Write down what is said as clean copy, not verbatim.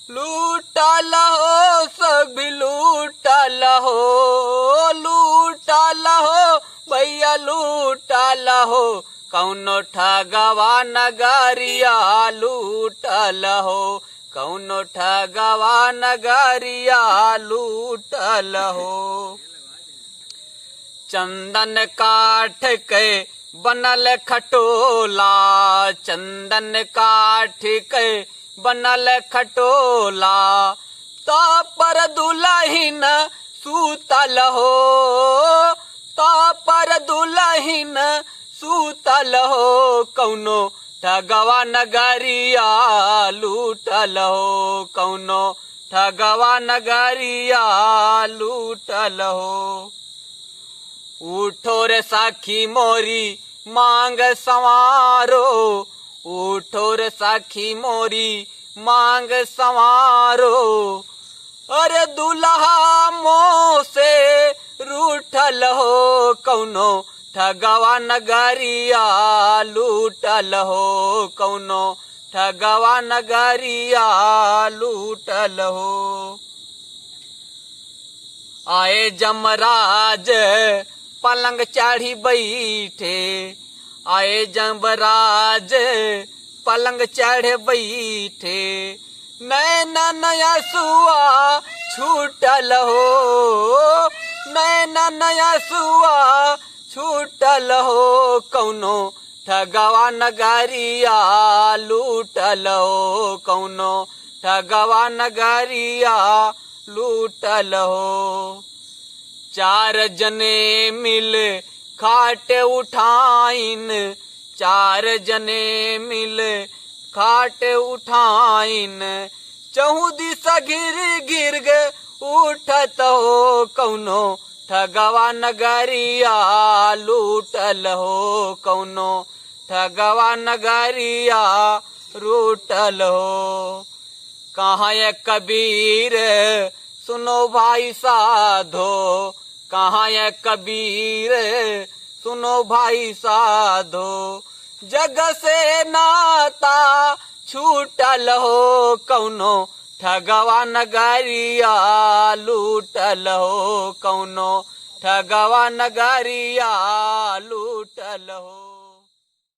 लूटल हो सभी लूटल हो, लूटल हो भैया लूटल हो, कौनो ठगवा नगरिया लूटल हो, कौनो ठगवा नगरिया लूटल हो। चंदन काठ के बनल खटोला, चंदन काठ के बनल खटोला, ता पर दुल्हन सूतल हो, ता पर दुल्हन सूतल हो, कौनो ठगवा नगरिया लूटल हो, कौनो ठगवा नगरिया लूटल हो। उठो रे सखी मोरी मांग संवारो, उठो रे सखी मोरी मांग संवारो, अरे दुल्हा मोह से रूठल हो, कौनो ठगवा नगरिया लूटल हो, कौनो ठगवा नगरिया लूटल हो। आए जमराज पलंग चढ़ी बैठे, आए जमराज पलंग चढ़े बैठे, नैना नया सुआ छूटल हो, नैना नया सुआ छूटल हो, कौनो ठगवा नगरिया लूटल हो, कौनो ठगवा नगरिया लूटल हो। चार जने मिल खाट उठाइन, चार जने मिल खाट उठाइन, चहु दिशा गिर गिर उठत हो, कौनो ठगवा नगरिया लूटल हो, कौनो ठगवा नगरिया लूटल हो। कहाँ ये कबीर सुनो भाई साधो, कहाँ ये कबीर सुनो भाई साधो, जग से नाता छूटल हो, कौनो ठगवा नगरिया लूटल हो, कौनो ठगवा नगरिया लूटल हो।